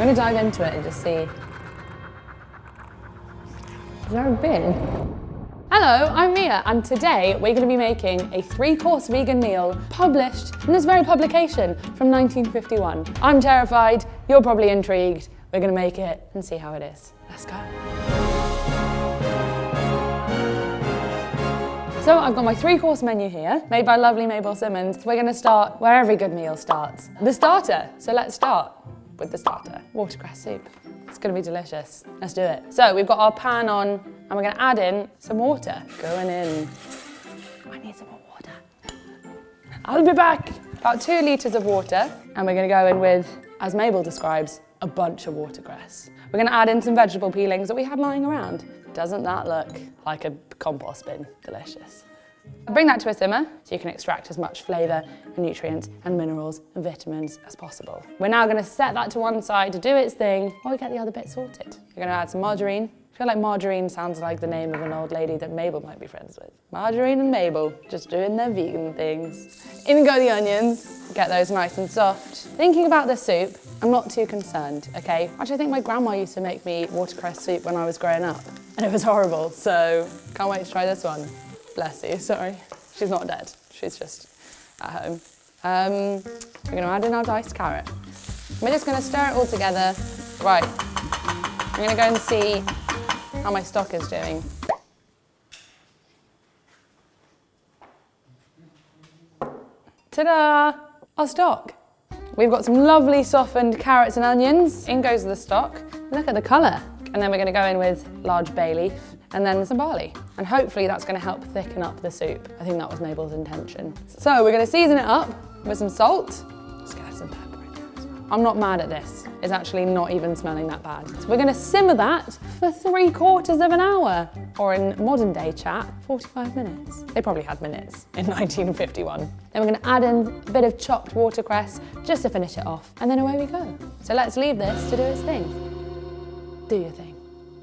I'm gonna dive into it and just see. Has there a bin? Hello, I'm Mia, and today we're going to be making a 3-course vegan meal published in this very publication from 1951. I'm terrified, you're probably intrigued. We're going to make it and see how it is. Let's go. So I've got my 3-course menu here, made by lovely Mabel Simmons. We're going to start where every good meal starts, the starter. So let's start with the starter, watercress soup. It's going to be delicious. Let's do it. So we've got our pan on and we're going to add in some water. Going in. I need some more water. I'll be back. About 2 litres of water, and we're going to go in with, as Mabel describes, a bunch of watercress. We're going to add in some vegetable peelings that we had lying around. Doesn't that look like a compost bin? Delicious. Bring that to a simmer so you can extract as much flavour and nutrients and minerals and vitamins as possible. We're now going to set that to one side to do its thing while we get the other bit sorted. We're going to add some margarine. I feel like margarine sounds like the name of an old lady that Mabel might be friends with. Margarine and Mabel, just doing their vegan things. In go the onions, get those nice and soft. Thinking about the soup, I'm not too concerned, okay? Actually, I think my grandma used to make me watercress soup when I was growing up, and it was horrible, so can't wait to try this one. Bless you, sorry. She's not dead, she's just at home. We're gonna add in our diced carrot. We're just gonna stir it all together. Right, I'm gonna go and see how my stock is doing. Ta-da! Our stock. We've got some lovely softened carrots and onions. In goes the stock. Look at the colour. And then we're gonna go in with large bay leaf and then some barley. And hopefully that's gonna help thicken up the soup. I think that was Mabel's intention. So we're gonna season it up with some salt. Let's get some pepper in there as well. I'm not mad at this. It's actually not even smelling that bad. So we're gonna simmer that for 3/4 of an hour. Or in modern day chat, 45 minutes. They probably had minutes in 1951. Then we're gonna add in a bit of chopped watercress just to finish it off. And then away we go. So let's leave this to do its thing. Do your thing.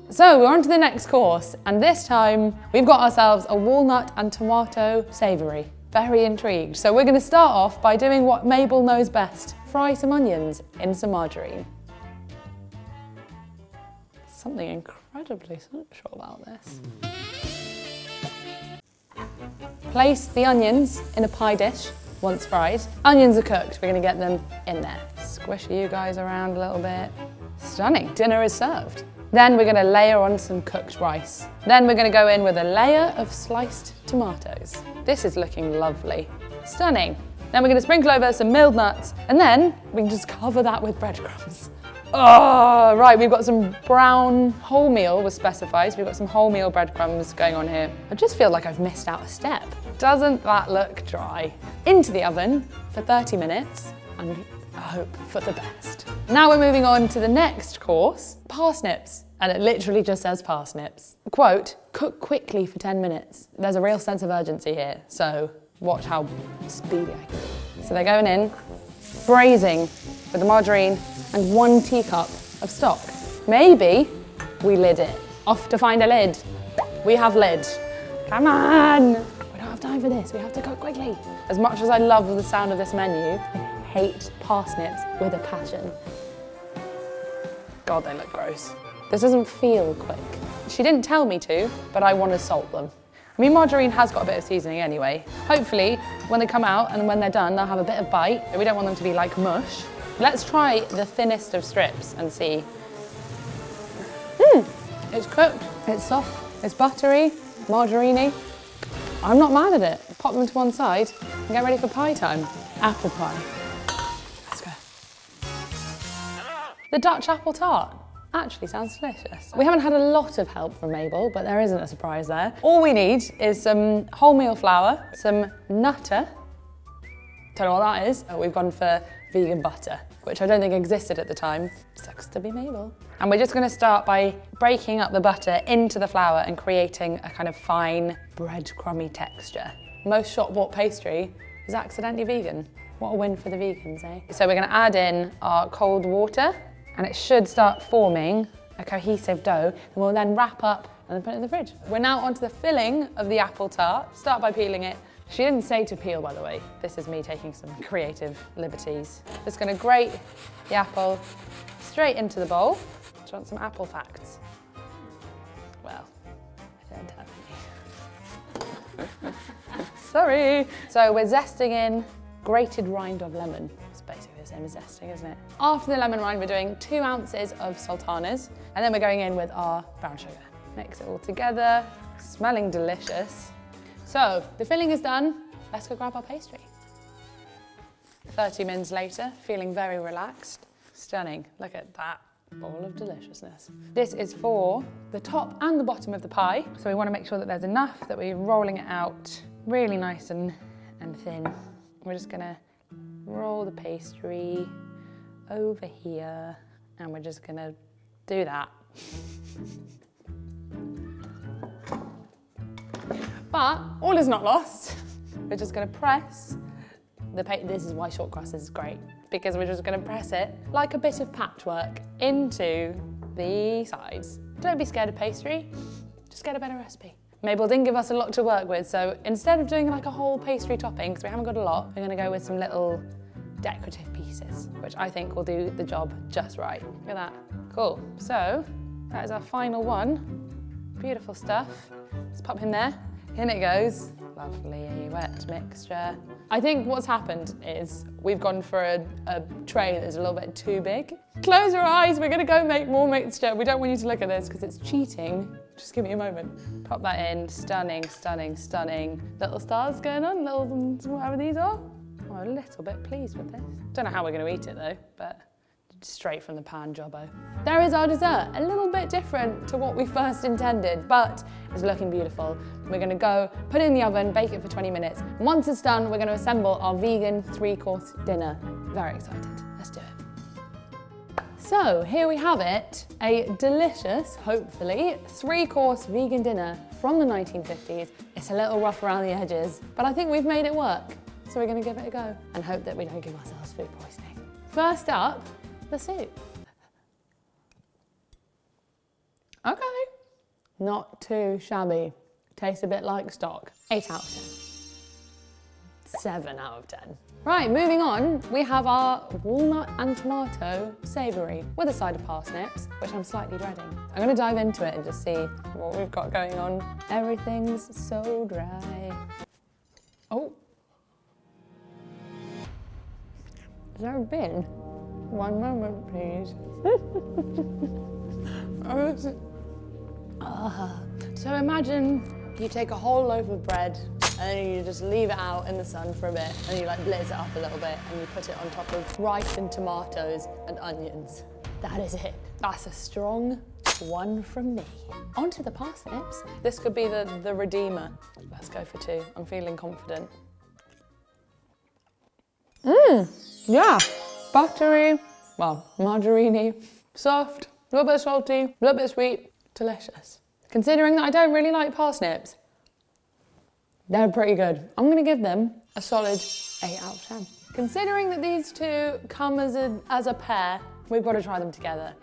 So we're on to the next course, and this time we've got ourselves a walnut and tomato savoury. Very intrigued. So we're going to start off by doing what Mabel knows best. Fry some onions in some margarine. Something incredibly sensual about this. Place the onions in a pie dish once fried. Onions are cooked, we're going to get them in there. Squish you guys around a little bit. Stunning, dinner is served. Then we're gonna layer on some cooked rice. Then we're gonna go in with a layer of sliced tomatoes. This is looking lovely. Stunning. Then we're gonna sprinkle over some milled nuts, and then we can just cover that with breadcrumbs. Oh, right, we've got some brown wholemeal was specified, so we've got some wholemeal breadcrumbs going on here. I just feel like I've missed out a step. Doesn't that look dry? Into the oven for 30 minutes, and I hope for the best. Now we're moving on to the next course, parsnips. And it literally just says parsnips. Quote, cook quickly for 10 minutes. There's a real sense of urgency here, so watch how speedy I can be. So they're going in, braising with the margarine and 1 teacup of stock. Maybe we lid it. Off to find a lid. We have lid. Come on! We don't have time for this, we have to cook quickly. As much as I love the sound of this menu, I hate parsnips with a passion. God, they look gross. This doesn't feel quick. She didn't tell me to, but I want to salt them. I mean, margarine has got a bit of seasoning anyway. Hopefully, when they come out and when they're done, they'll have a bit of bite. We don't want them to be like mush. Let's try the thinnest of strips and see. It's cooked, it's soft, it's buttery, margarine-y. I'm not mad at it. Pop them to one side and get ready for pie time. Apple pie. Let's go. The Dutch apple tart. Actually sounds delicious. We haven't had a lot of help from Mabel, but there isn't a surprise there. All we need is some wholemeal flour, some nutter. Don't know what that is. We've gone for vegan butter, which I don't think existed at the time. Sucks to be Mabel. And we're just gonna start by breaking up the butter into the flour and creating a kind of fine breadcrumby texture. Most shop-bought pastry is accidentally vegan. What a win for the vegans, eh? So we're gonna add in our cold water, and it should start forming a cohesive dough, and we'll then wrap up and then put it in the fridge. We're now onto the filling of the apple tart. Start by peeling it. She didn't say to peel, by the way. This is me taking some creative liberties. Just gonna grate the apple, straight into the bowl. Do you want some apple facts? Well, I don't have any. Sorry. So we're zesting in grated rind of lemon. It's basically the same as zesting, isn't it? After the lemon rind, we're doing 2 ounces of sultanas, and then we're going in with our brown sugar. Mix it all together, smelling delicious. So the filling is done. Let's go grab our pastry. 30 minutes later, feeling very relaxed. Stunning, look at that bowl of deliciousness. This is for the top and the bottom of the pie. So we want to make sure that there's enough that we're rolling it out really nice and thin. We're just gonna roll the pastry over here, and we're just gonna do that. But all is not lost. We're just gonna press the this is why short crust is great, because we're just gonna press it like a bit of patchwork into the sides. Don't be scared of pastry, just get a better recipe. Mabel didn't give us a lot to work with, so instead of doing like a whole pastry topping, because we haven't got a lot, we're gonna go with some little decorative pieces, which I think will do the job just right. Look at that, cool. So that is our final one. Beautiful stuff. Let's pop in there. In it goes. Lovely wet mixture. I think what's happened is we've gone for a tray that's a little bit too big. Close your eyes, we're gonna go make more mixture. We don't want you to look at this because it's cheating. Just give me a moment. Pop that in, stunning, stunning, stunning. Little stars going on, little whatever these are. I'm a little bit pleased with this. Don't know how we're gonna eat it though, but straight from the pan jobbo. There is our dessert, a little bit different to what we first intended, but it's looking beautiful. We're gonna go, put it in the oven, bake it for 20 minutes. Once it's done, we're gonna assemble our vegan 3-course dinner. Very excited, let's do it. So here we have it, a delicious, hopefully, 3-course vegan dinner from the 1950s. It's a little rough around the edges, but I think we've made it work. So we're gonna give it a go and hope that we don't give ourselves food poisoning. First up, the soup. Okay, not too shabby. Tastes a bit like stock. 8 out of 10. 7 out of 10. Right, moving on, we have our walnut and tomato savoury with a side of parsnips, which I'm slightly dreading. I'm gonna dive into it and just see what we've got going on. Everything's so dry. Oh. Has there been? One moment, please. So imagine you take a whole loaf of bread and then you just leave it out in the sun for a bit and you like blitz it up a little bit and you put it on top of rice and tomatoes and onions. That is it. That's a strong 1 from me. Onto the parsnips. This could be the redeemer. Let's go for 2. I'm feeling confident. Yeah. Buttery, well, margarine-y, soft, a little bit salty, a little bit sweet, delicious. Considering that I don't really like parsnips, they're pretty good. I'm gonna give them a solid 8 out of 10. Considering that these two come as a pair, we've got to try them together.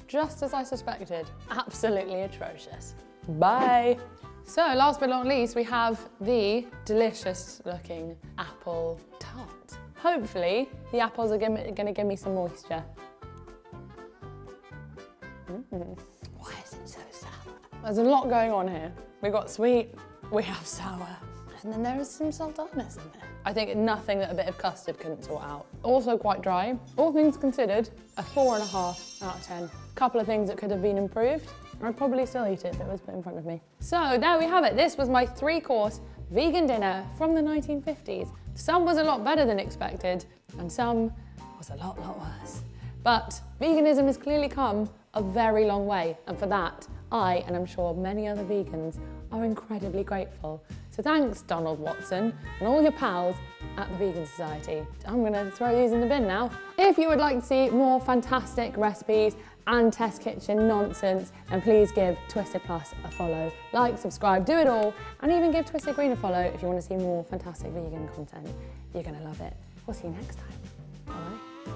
Just as I suspected, absolutely atrocious. Bye. So last but not least, we have the delicious looking apple tart. Hopefully, the apples are gonna give me some moisture. Why is it so sour? There's a lot going on here. We've got sweet, we have sour, and then there is some sultanas in there. I think nothing that a bit of custard couldn't sort out. Also quite dry. All things considered, a 4.5 out of 10. Couple of things that could have been improved. I'd probably still eat it if it was put in front of me. So there we have it. This was my 3-course vegan dinner from the 1950s. Some was a lot better than expected, and some was a lot worse. But veganism has clearly come a very long way, and for that, I, and I'm sure many other vegans, are incredibly grateful. So thanks, Donald Watson, and all your pals at the Vegan Society. I'm gonna throw these in the bin now. If you would like to see more fantastic recipes and test kitchen nonsense, and please give Twisted Plus a follow. Like, subscribe, do it all, and even give Twisted Green a follow if you want to see more fantastic vegan content. You're gonna love it. We'll see you next time. Bye.